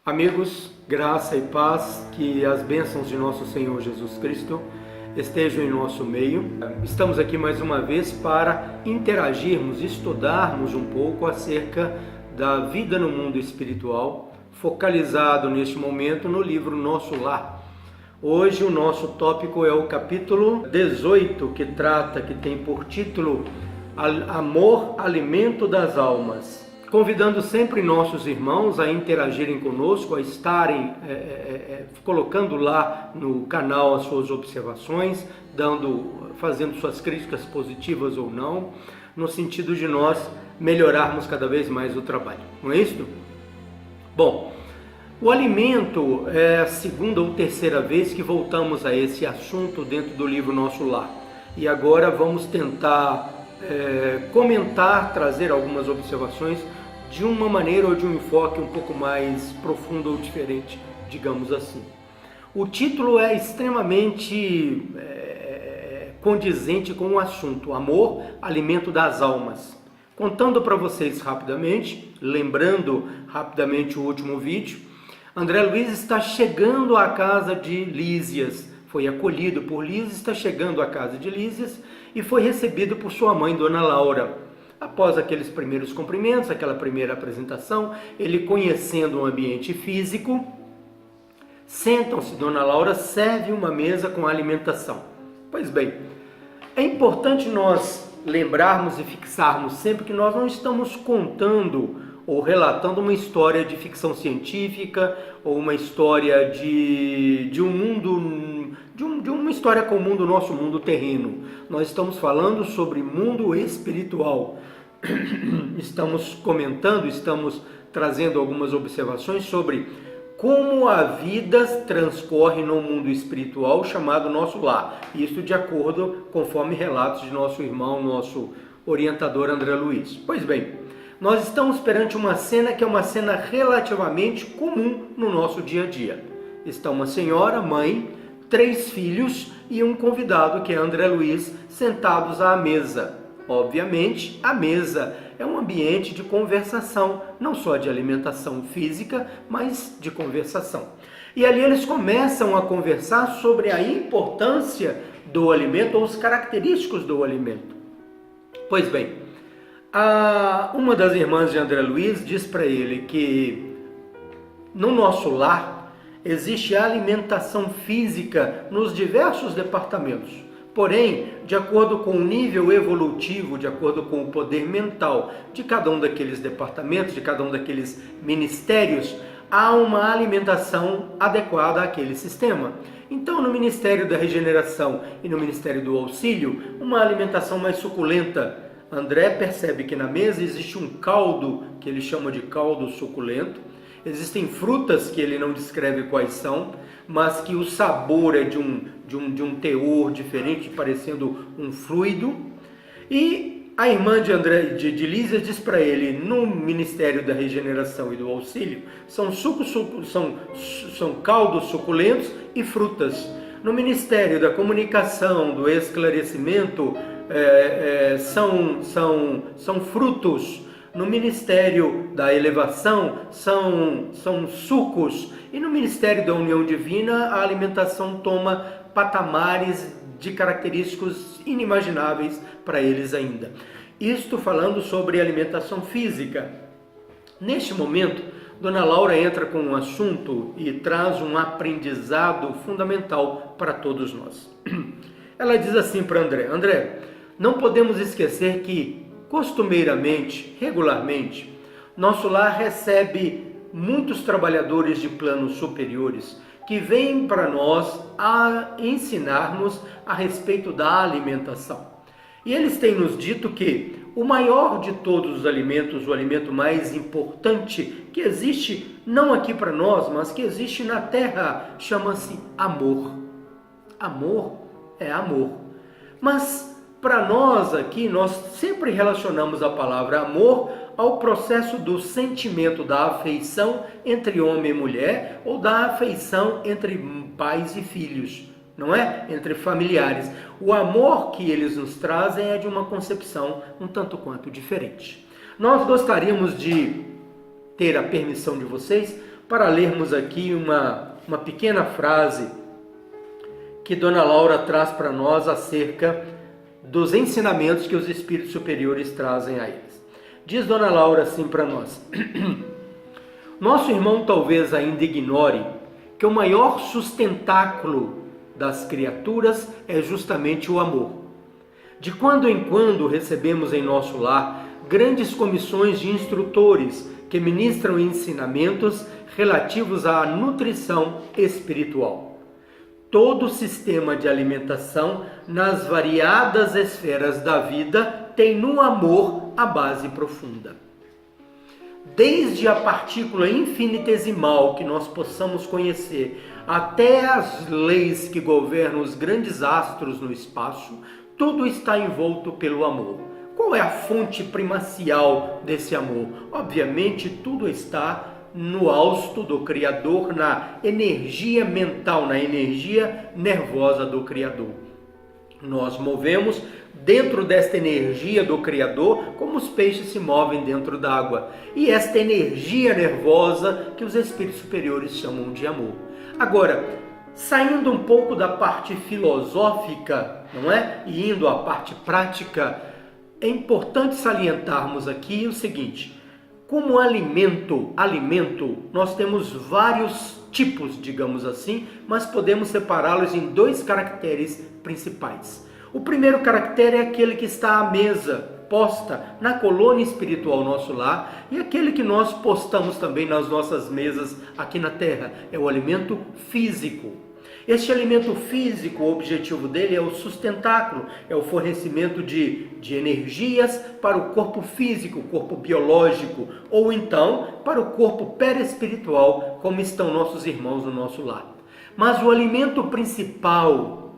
Amigos, graça e paz, que as bênçãos de nosso Senhor Jesus Cristo estejam em nosso meio. Estamos aqui mais uma vez para interagirmos, estudarmos um pouco acerca da vida no mundo espiritual, focalizado neste momento no livro Nosso Lar. Hoje o nosso tópico é o capítulo 18, que tem por título Amor, Alimento das Almas. Convidando sempre nossos irmãos a interagirem conosco, a estarem colocando lá no canal as suas observações, fazendo suas críticas positivas ou não, no sentido de nós melhorarmos cada vez mais o trabalho. Não é isso? Bom, o alimento é a segunda ou terceira vez que voltamos a esse assunto dentro do livro Nosso Lar. E agora vamos tentar comentar, trazer algumas observações de uma maneira ou de um enfoque um pouco mais profundo ou diferente, digamos assim. O título é extremamente condizente com o assunto, Amor, Alimento das Almas. Contando para vocês rapidamente, lembrando rapidamente o último vídeo, André Luiz está chegando à casa de Lísias, foi acolhido por Lísias, está chegando à casa de Lísias e foi recebido por sua mãe, Dona Laura. Após aqueles primeiros cumprimentos, aquela primeira apresentação, ele conhecendo o ambiente físico, sentam-se, Dona Laura serve uma mesa com alimentação. Pois bem, é importante nós lembrarmos e fixarmos sempre que nós não estamos contando ou relatando uma história de ficção científica ou uma história de um mundo, de uma história comum do nosso mundo terreno. Nós estamos falando sobre mundo espiritual. Estamos comentando, estamos trazendo algumas observações sobre como a vida transcorre no mundo espiritual chamado Nosso Lar. Isso de acordo, conforme relatos de nosso irmão, nosso orientador André Luiz. Pois bem, nós estamos perante uma cena que é uma cena relativamente comum no nosso dia a dia. Está uma senhora, mãe, 3 filhos e um convidado, que é André Luiz, sentados à mesa. Obviamente, a mesa é um ambiente de conversação, não só de alimentação física, mas de conversação. E ali eles começam a conversar sobre a importância do alimento ou os característicos do alimento. Pois bem, uma das irmãs de André Luiz diz para ele que no nosso lar existe alimentação física nos diversos departamentos. Porém, de acordo com o nível evolutivo, de acordo com o poder mental de cada um daqueles departamentos, de cada um daqueles ministérios, há uma alimentação adequada àquele sistema. Então, no Ministério da Regeneração e no Ministério do Auxílio, uma alimentação mais suculenta. André percebe que na mesa existe um caldo, que ele chama de caldo suculento. Existem frutas que ele não descreve quais são, mas que o sabor é de um teor diferente, parecendo um fluido. E a irmã de Lísias diz para ele, no Ministério da Regeneração e do Auxílio, são caldos suculentos e frutas. No Ministério da Comunicação, do Esclarecimento, são frutos. No Ministério da Elevação são sucos, e no Ministério da União Divina a alimentação toma patamares de característicos inimagináveis para eles ainda. Isto falando sobre alimentação física. Neste momento, Dona Laura entra com um assunto e traz um aprendizado fundamental para todos nós. Ela diz assim para André, não podemos esquecer que costumeiramente, regularmente, nosso lar recebe muitos trabalhadores de planos superiores que vêm para nós a ensinarmos a respeito da alimentação. E eles têm nos dito que o maior de todos os alimentos, o alimento mais importante que existe, não aqui para nós, mas que existe na Terra, chama-se amor. Amor é amor. Mas para nós aqui, nós sempre relacionamos a palavra amor ao processo do sentimento da afeição entre homem e mulher ou da afeição entre pais e filhos, não é? Entre familiares. O amor que eles nos trazem é de uma concepção um tanto quanto diferente. Nós gostaríamos de ter a permissão de vocês para lermos aqui uma pequena frase que Dona Laura traz para nós acerca dos ensinamentos que os espíritos superiores trazem a eles. Diz Dona Laura assim para nós: nosso irmão talvez ainda ignore que o maior sustentáculo das criaturas é justamente o amor. De quando em quando recebemos em nosso lar grandes comissões de instrutores que ministram ensinamentos relativos à nutrição espiritual. Todo sistema de alimentação nas variadas esferas da vida tem no amor a base profunda. Desde a partícula infinitesimal que nós possamos conhecer, até as leis que governam os grandes astros no espaço, tudo está envolto pelo amor. Qual é a fonte primacial desse amor? Obviamente, tudo está no hausto do Criador, na energia mental, na energia nervosa do Criador. Nós movemos dentro desta energia do Criador como os peixes se movem dentro d'água. E esta energia nervosa que os espíritos superiores chamam de amor. Agora, saindo um pouco da parte filosófica, não é? E indo à parte prática, é importante salientarmos aqui o seguinte: como alimento, nós temos vários tipos, digamos assim, mas podemos separá-los em dois caracteres principais. O primeiro caractere é aquele que está à mesa, posta na colônia espiritual nosso lar, e aquele que nós postamos também nas nossas mesas aqui na Terra, é o alimento físico. Este alimento físico, o objetivo dele é o sustentáculo, é o fornecimento de energias para o corpo físico, o corpo biológico, ou então para o corpo perespiritual, como estão nossos irmãos no nosso lar. Mas o alimento principal,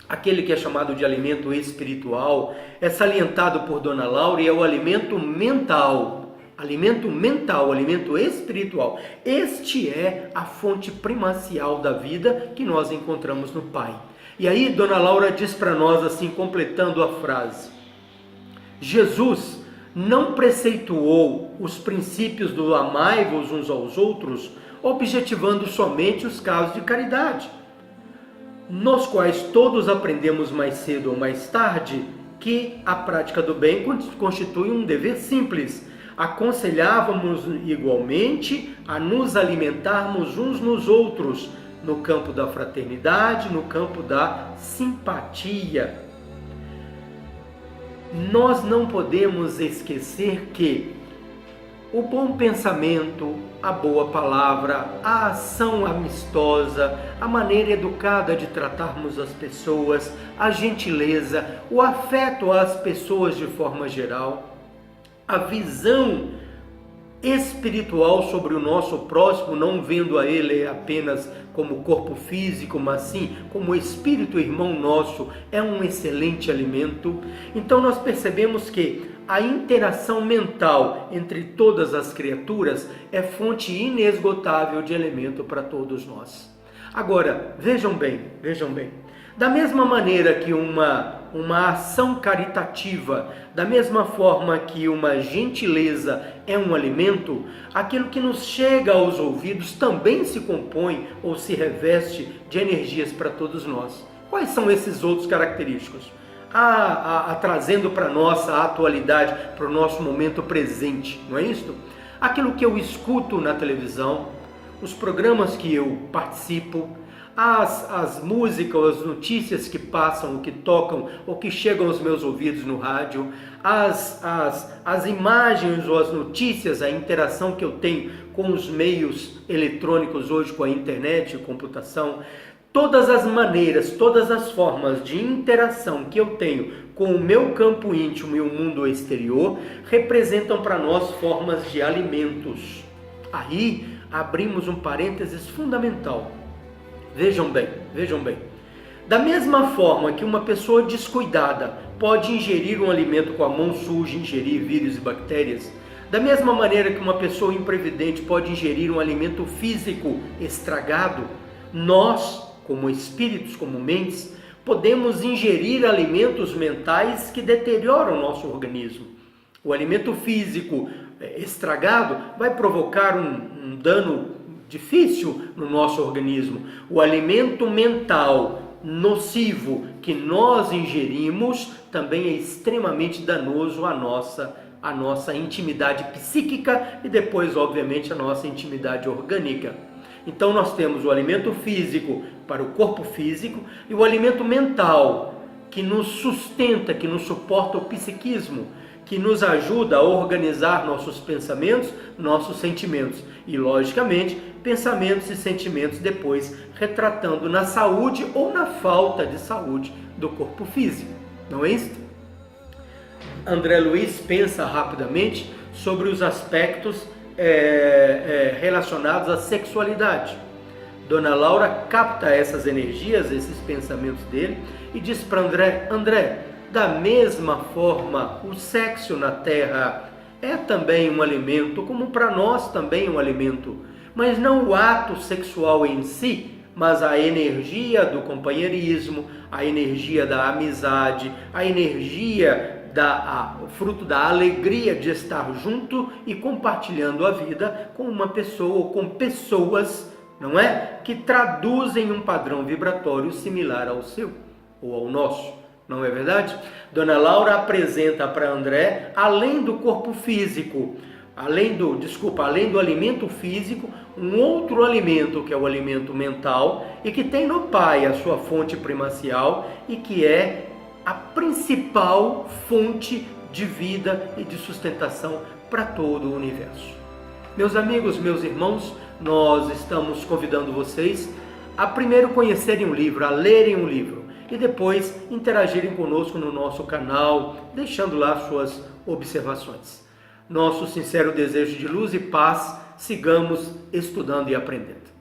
aquele que é chamado de alimento espiritual, é salientado por Dona Laura e é o alimento mental. Alimento espiritual. Este é a fonte primacial da vida que nós encontramos no Pai. E aí Dona Laura diz para nós assim, completando a frase: Jesus não preceituou os princípios do amai-vos uns aos outros, objetivando somente os casos de caridade, nos quais todos aprendemos mais cedo ou mais tarde que a prática do bem constitui um dever simples. Aconselhávamos igualmente a nos alimentarmos uns nos outros, no campo da fraternidade, no campo da simpatia. Nós não podemos esquecer que o bom pensamento, a boa palavra, a ação amistosa, a maneira educada de tratarmos as pessoas, a gentileza, o afeto às pessoas de forma geral, a visão espiritual sobre o nosso próximo, não vendo a ele apenas como corpo físico, mas sim como espírito irmão nosso, é um excelente alimento. Então nós percebemos que a interação mental entre todas as criaturas é fonte inesgotável de alimento para todos nós. Agora, vejam bem, da mesma maneira que uma ação caritativa, da mesma forma que uma gentileza é um alimento, aquilo que nos chega aos ouvidos também se compõe ou se reveste de energias para todos nós. Quais são esses outros característicos? Trazendo para a nossa atualidade, para o nosso momento presente, não é isso? Aquilo que eu escuto na televisão, os programas que eu participo, as músicas, as notícias que passam, ou que tocam, ou que chegam aos meus ouvidos no rádio, as imagens ou as notícias, a interação que eu tenho com os meios eletrônicos hoje, com a internet e computação, todas as maneiras, todas as formas de interação que eu tenho com o meu campo íntimo e o mundo exterior, representam para nós formas de alimentos. Aí abrimos um parênteses fundamental. Vejam bem. Da mesma forma que uma pessoa descuidada pode ingerir um alimento com a mão suja, ingerir vírus e bactérias, Da mesma maneira que uma pessoa imprevidente pode ingerir um alimento físico estragado, nós, como espíritos, como mentes, podemos ingerir alimentos mentais que deterioram o nosso organismo. O alimento físico estragado vai provocar um dano difícil no nosso organismo. O alimento mental nocivo que nós ingerimos também é extremamente danoso à nossa intimidade psíquica e depois, obviamente, a nossa intimidade orgânica. Então nós temos o alimento físico para o corpo físico e o alimento mental que nos sustenta, que nos suporta o psiquismo, que nos ajuda a organizar nossos pensamentos, nossos sentimentos e, logicamente, pensamentos e sentimentos depois retratando na saúde ou na falta de saúde do corpo físico. Não é isso? André Luiz pensa rapidamente sobre os aspectos relacionados à sexualidade. Dona Laura capta essas energias, esses pensamentos dele e diz para André, da mesma forma, o sexo na Terra é também um alimento, como para nós também é um alimento, mas não o ato sexual em si, mas a energia do companheirismo, a energia da amizade, a energia fruto da alegria de estar junto e compartilhando a vida com uma pessoa ou com pessoas, não é? Que traduzem um padrão vibratório similar ao seu ou ao nosso, não é verdade? Dona Laura apresenta para André, além do corpo físico, além do alimento físico, um outro alimento que é o alimento mental e que tem no Pai a sua fonte primacial e que é a principal fonte de vida e de sustentação para todo o universo. Meus amigos, meus irmãos, nós estamos convidando vocês a primeiro conhecerem um livro, a lerem um livro e depois interagirem conosco no nosso canal, deixando lá suas observações. Nosso sincero desejo de luz e paz, sigamos estudando e aprendendo.